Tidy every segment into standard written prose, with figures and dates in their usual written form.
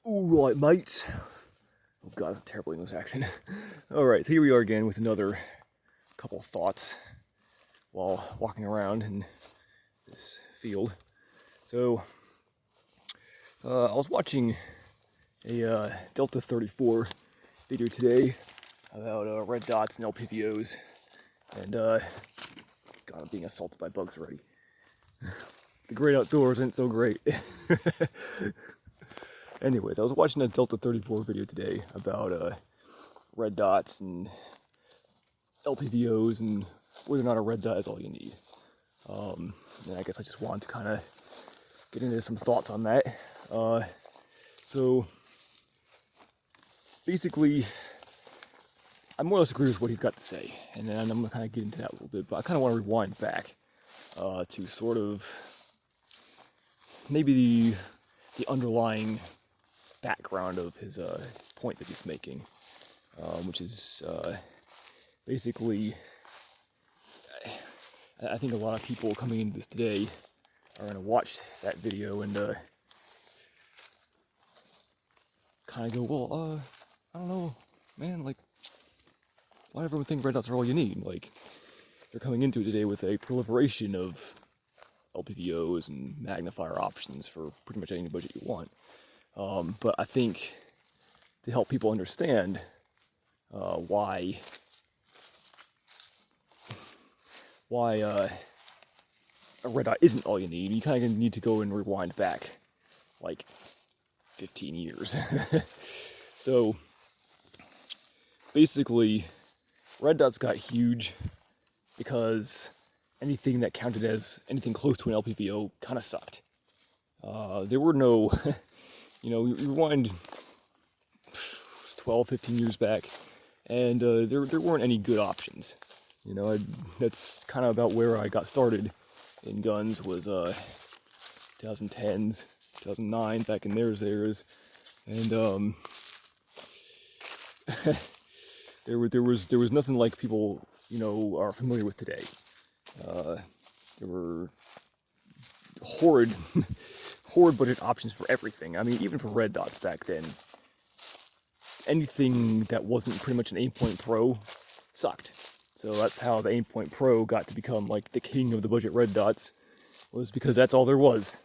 Alright, mates. Oh god, that's a terrible English accent. Alright, so here we are again with another couple of thoughts while walking around in this field. So, I was watching a Delta 34 video today about red dots and LPVOs, and god, I'm being assaulted by bugs already. The great outdoors ain't so great. Anyways, I was watching a Delta 34 video today about red dots and LPVOs and whether or not a red dot is all you need. And I guess I just wanted to kind of get into some thoughts on that. So, basically, I more or less agree with what he's got to say, and then I'm going to kind of get into that a little bit, but I kind of want to rewind back to sort of maybe the underlying background of his point that he's making, which is basically, I think a lot of people coming into this today are going to watch that video and kind of go, well, I don't know, man, like, why everyone think red dots are all you need? Like, they're coming into it today with a proliferation of LPVOs and magnifier options for pretty much any budget you want. But I think to help people understand why a red dot isn't all you need, you kind of need to go and rewind back like 15 years. So basically, red dots got huge because anything that counted as anything close to an LPVO kind of sucked. There were no, you rewind 12, 15 years back, and there weren't any good options. That's kind of about where I got started in guns, was 2010s, 2009, back in those eras, and there was nothing like people are familiar with today. There were horrid budget options for everything. I mean, even for red dots back then, anything that wasn't pretty much an Aimpoint Pro sucked. So that's how the Aimpoint Pro got to become like the king of the budget red dots, was because that's all there was.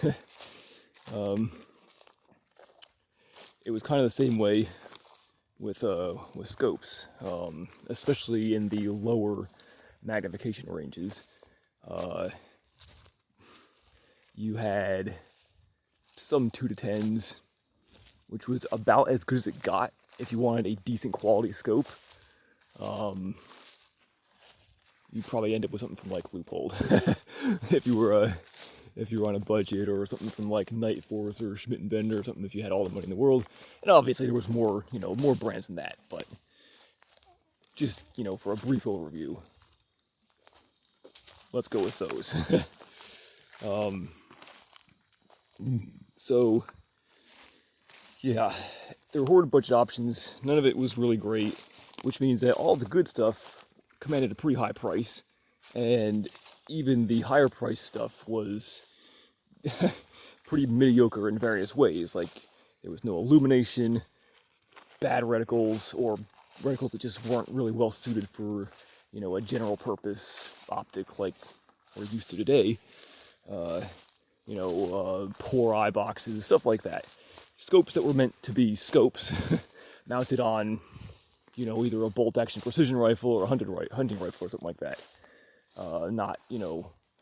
It was kind of the same way with scopes, especially in the lower magnification ranges. You had some 2 to 10s, which was about as good as it got if you wanted a decent quality scope. You'd probably end up with something from like Loophole if you were on a budget, or something from like Night Force or Schmidt and Bender or something if you had all the money in the world. And obviously there was more brands than that, but just for a brief overview, let's go with those. So, yeah, there were horrid budget options. None of it was really great, which means that all the good stuff commanded a pretty high price, and even the higher price stuff was pretty mediocre in various ways. Like, there was no illumination, bad reticles, or reticles that just weren't really well suited for, a general purpose optic like we're used to today. Poor eye boxes, stuff like that. Scopes that were meant to be scopes, mounted on, either a bolt-action precision rifle or a hunting rifle or something like that. Not,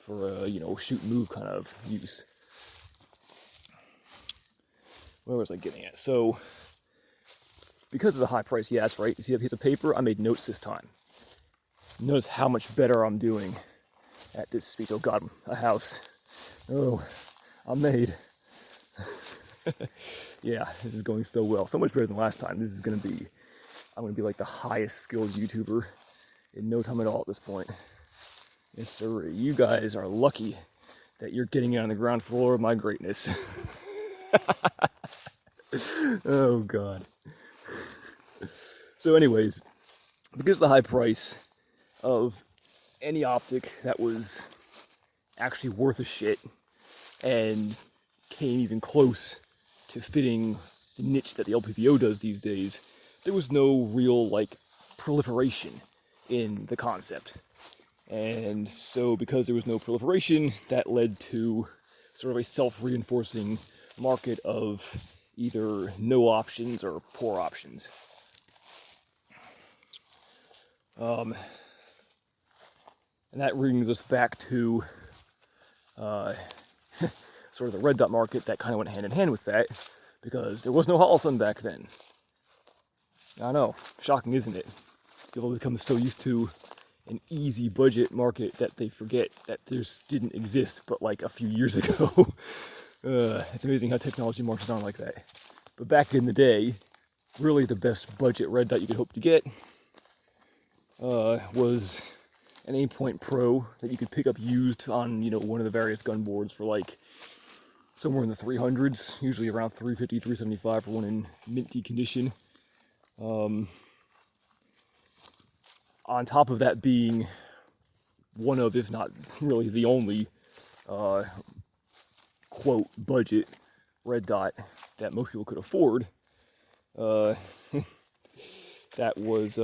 for a, shoot and move kind of use. Where was I getting at? So, because of the high price, yes, right? You see that piece of paper? I made notes this time. Notice how much better I'm doing at this speed. Oh god, a house. Oh, I'm made. Yeah, this is going so well. So much better than last time. I'm going to be like the highest skilled YouTuber in no time at all at this point. Yes, sir. You guys are lucky that you're getting in on the ground floor of my greatness. Oh god. So anyways, because of the high price of any optic that was actually worth a shit and came even close fitting the niche that the LPPO does these days, there was no real, like, proliferation in the concept. And so because there was no proliferation, that led to sort of a self-reinforcing market of either no options or poor options. And that brings us back to sort of the red dot market that kind of went hand in hand with that, because there was no Holosun back then. I know, shocking, isn't it? People become so used to an easy budget market that they forget that this didn't exist but like a few years ago. It's amazing how technology marches on like that. But back in the day, really the best budget red dot you could hope to get was an Aimpoint Pro that you could pick up used on, you know, one of the various gun boards for like somewhere in the 300s, usually around 350, 375 for one in minty condition. On top of that being one of, if not really the only, quote, budget red dot that most people could afford, that was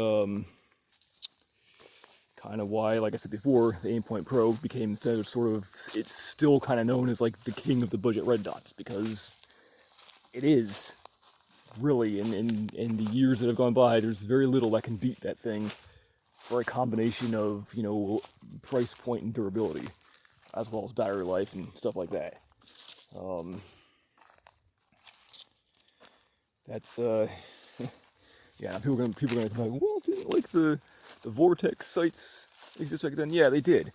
kind of why, like I said before, the Aimpoint Pro became sort of, it's still kind of known as like the king of the budget red dots, because it is really, in the years that have gone by, there's very little that can beat that thing for a combination of, you know, price point and durability, as well as battery life and stuff like that. That's yeah. People are gonna be like, well, didn't like the Vortex sights exist back then? Yeah, they did.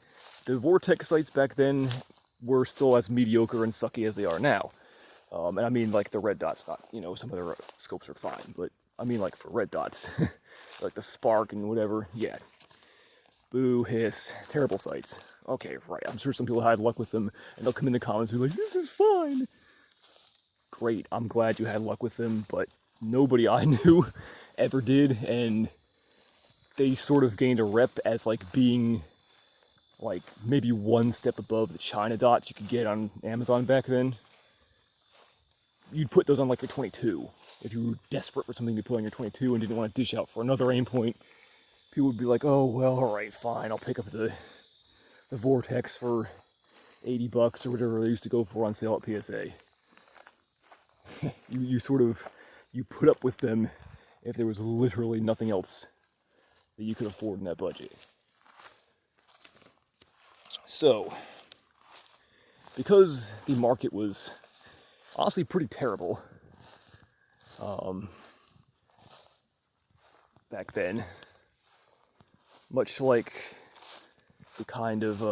The Vortex sights back then were still as mediocre and sucky as they are now. And I mean, like, the red dots, not, you know, some of their scopes are fine, but I mean, like, for red dots, like the Spark and whatever, yeah. Boo, hiss, terrible sights. Okay, right, I'm sure some people had luck with them, and they'll come in the comments and be like, this is fine. Great, I'm glad you had luck with them, but nobody I knew ever did, and they sort of gained a rep as, like, being, like, maybe one step above the China dots you could get on Amazon back then. You'd put those on, like, your 22. If you were desperate for something to put on your 22 and didn't want to dish out for another Aimpoint, people would be like, oh, well, alright, fine, I'll pick up the Vortex for $80 or whatever they used to go for on sale at PSA. you put up with them if there was literally nothing else that you could afford in that budget. So, because the market was honestly pretty terrible back then, much like the kind of,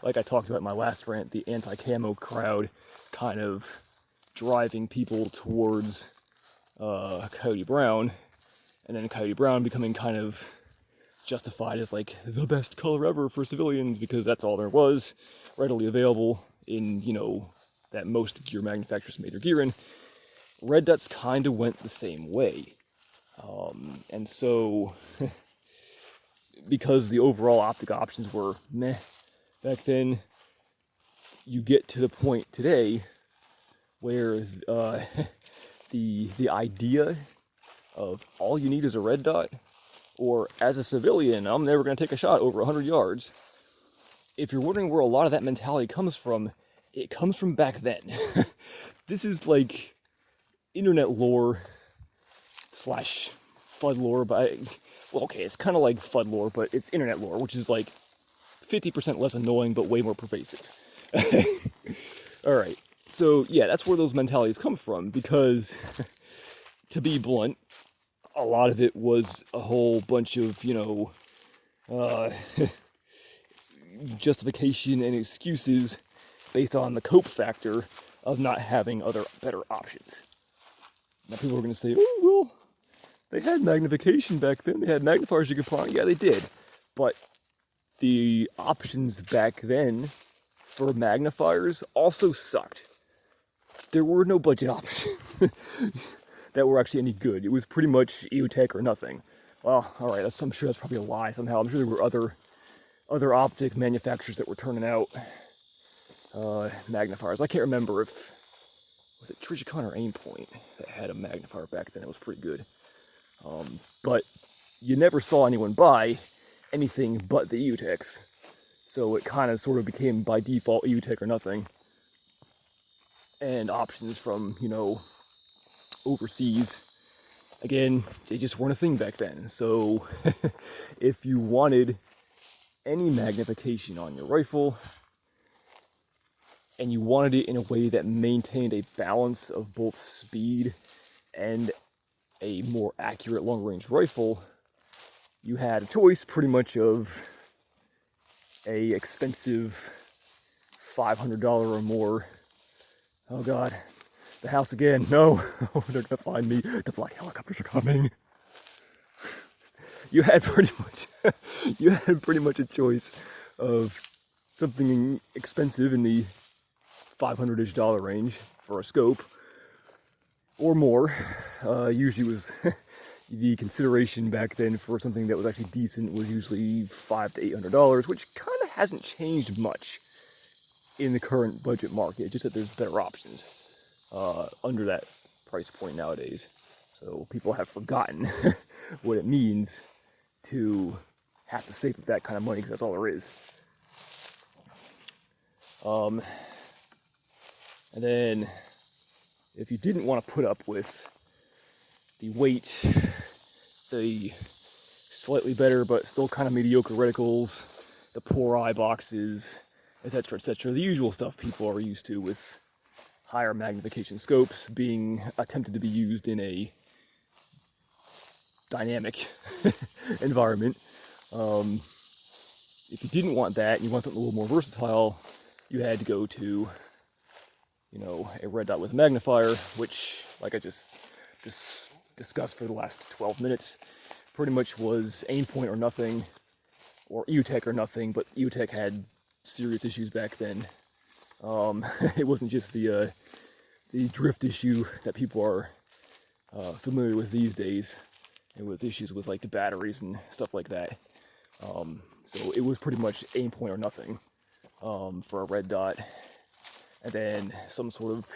like I talked about in my last rant, the anti-camo crowd kind of driving people towards Coyote Brown, and then Coyote Brown becoming kind of justified as like the best color ever for civilians because that's all there was, readily available in, you know, that most gear manufacturers made their gear in. Red dots kind of went the same way. And so, because the overall optic options were meh back then, you get to the point today where the idea of all you need is a red dot, or as a civilian, I'm never going to take a shot over 100 yards. If you're wondering where a lot of that mentality comes from, it comes from back then. This is like internet lore slash FUD lore, but well, okay, it's kind of like FUD lore, but it's internet lore, which is like 50% less annoying, but way more pervasive. Alright, so yeah, that's where those mentalities come from, because, to be blunt, a lot of it was a whole bunch of, you know, justification and excuses based on the cope factor of not having other better options. Now people are going to say, oh, well, they had magnification back then. They had magnifiers you could put on. Yeah, they did. But the options back then for magnifiers also sucked. There were no budget options that were actually any good. It was pretty much EOTech or nothing. Well, alright, I'm sure that's probably a lie somehow. I'm sure there were other optic manufacturers that were turning out magnifiers. I can't remember if was it Trijicon or Aimpoint that had a magnifier back then? It was pretty good. But you never saw anyone buy anything but the EUTechs. So it kind of sort of became by default EUTech or nothing. And options from, overseas, again, they just weren't a thing back then. So if you wanted any magnification on your rifle, and you wanted it in a way that maintained a balance of both speed and a more accurate long-range rifle, you had a choice pretty much of a expensive $500 or more. Oh god, the house again, no, they're gonna find me, the black helicopters are coming. You had pretty much a choice of something expensive in the $500-ish range for a scope, or more. Usually was the consideration back then for something that was actually decent was usually $500 to $800, which kind of hasn't changed much in the current budget market. Just that there's better options under that price point nowadays. So people have forgotten what it means to have to save that kind of money, because that's all there is. And then, if you didn't want to put up with the weight, the slightly better but still kind of mediocre reticles, the poor eye boxes, etc., the usual stuff people are used to with higher magnification scopes being attempted to be used in a dynamic environment. If you didn't want that and you want something a little more versatile, you had to go to a red dot with a magnifier, which, like I just discussed for the last 12 minutes, pretty much was Aimpoint or nothing, or EUTech or nothing, but EUTech had serious issues back then. It wasn't just the drift issue that people are familiar with these days. It was issues with like the batteries and stuff like that. So it was pretty much Aimpoint or nothing for a red dot. And then some sort of,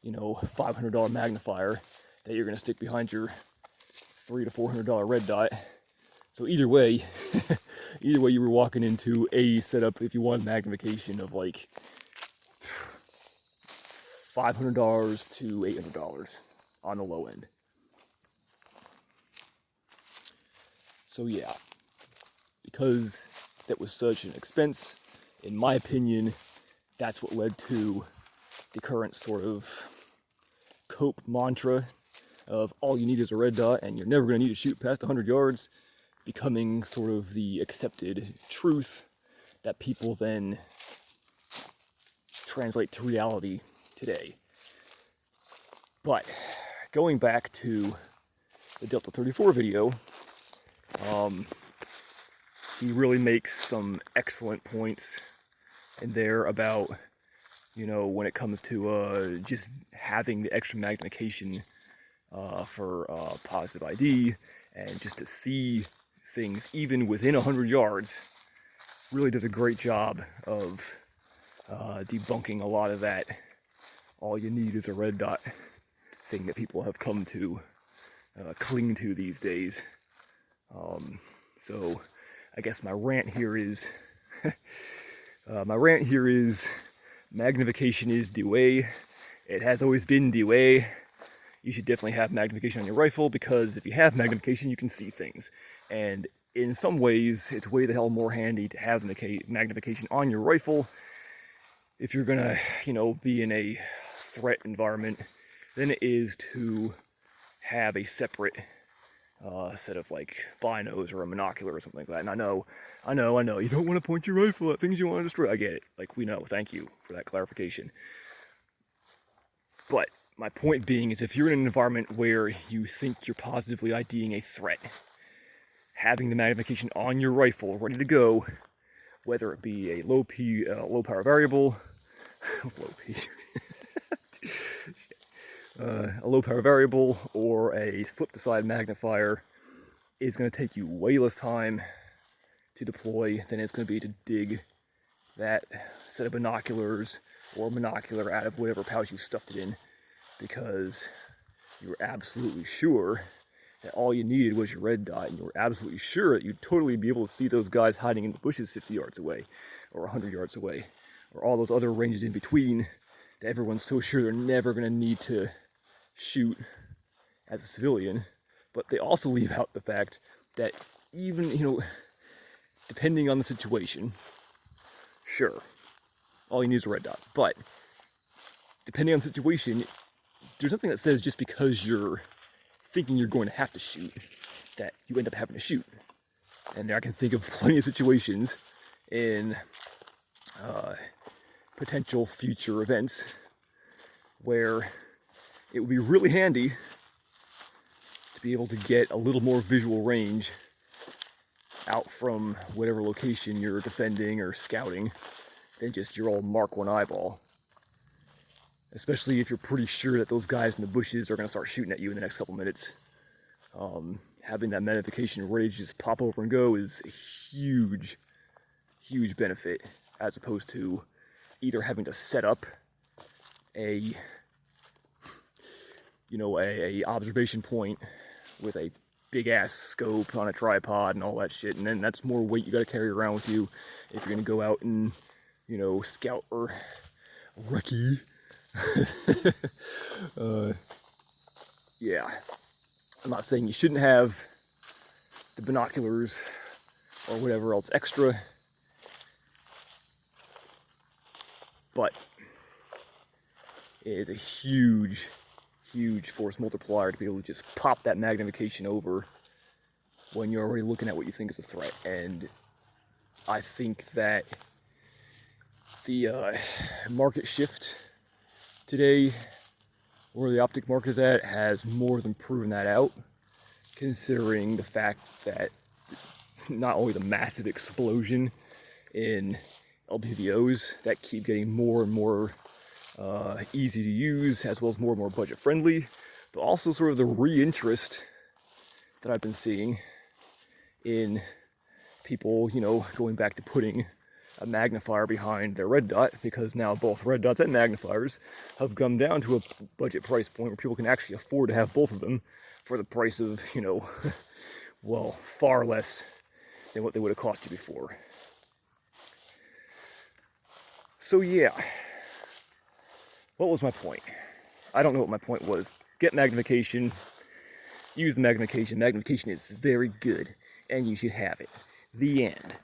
$500 magnifier that you're going to stick behind your $300 to $400 red dot. So either way, you were walking into a setup if you want magnification of like $500 to $800 on the low end. So yeah, because that was such an expense, in my opinion, that's what led to the current sort of cope mantra of all you need is a red dot and you're never going to need to shoot past 100 yards becoming sort of the accepted truth that people then translate to reality today. But going back to the Delta 34 video, he really makes some excellent points in there about, when it comes to just having the extra magnification for positive ID, and just to see things even within 100 yards, really does a great job of debunking a lot of that all you need is a red dot thing that people have come to cling to these days. So I guess my rant here is magnification is the way. It has always been the way. You should definitely have magnification on your rifle, because if you have magnification, you can see things. And in some ways, it's way the hell more handy to have magnification on your rifle if you're gonna, be in a threat environment than it is to have a separate set of like binos or a monocular or something like that. And I know, you don't want to point your rifle at things you want to destroy. I get it. Like, we know. Thank you for that clarification. But my point being is, if you're in an environment where you think you're positively IDing a threat, having the magnification on your rifle ready to go, whether it be a low power variable, a low power variable or a flip to side magnifier, is going to take you way less time to deploy than it's going to be to dig that set of binoculars or monocular out of whatever pouch you stuffed it in. because you were absolutely sure that all you needed was your red dot, and you were absolutely sure that you'd totally be able to see those guys hiding in the bushes 50 yards away, or 100 yards away, or all those other ranges in between that everyone's so sure they're never going to need to shoot as a civilian. But they also leave out the fact that even, depending on the situation, sure, all you need is a red dot, but depending on the situation, there's nothing that says just because you're thinking you're going to have to shoot that you end up having to shoot. And I can think of plenty of situations in potential future events where it would be really handy to be able to get a little more visual range out from whatever location you're defending or scouting than just your old Mark 1 eyeball. Especially if you're pretty sure that those guys in the bushes are going to start shooting at you in the next couple minutes. Having that magnification ready to just pop over and go is a huge, huge benefit, as opposed to either having to set up a observation point with a big ass scope on a tripod and all that shit, and then that's more weight you got to carry around with you if you're going to go out and scout or recce. Yeah, I'm not saying you shouldn't have the binoculars or whatever else extra, but it is a huge, huge force multiplier to be able to just pop that magnification over when you're already looking at what you think is a threat. And I think that the market shift today, where the optic market is at, has more than proven that out, considering the fact that not only the massive explosion in LPVOs that keep getting more and more easy to use, as well as more and more budget friendly, but also sort of the re-interest that I've been seeing in people, going back to putting a magnifier behind their red dot, because now both red dots and magnifiers have come down to a budget price point where people can actually afford to have both of them for the price of, well, far less than what they would have cost you before. So yeah, what was my point? I don't know what my point was. Get magnification, use the magnification. Magnification is very good, and you should have it. The end.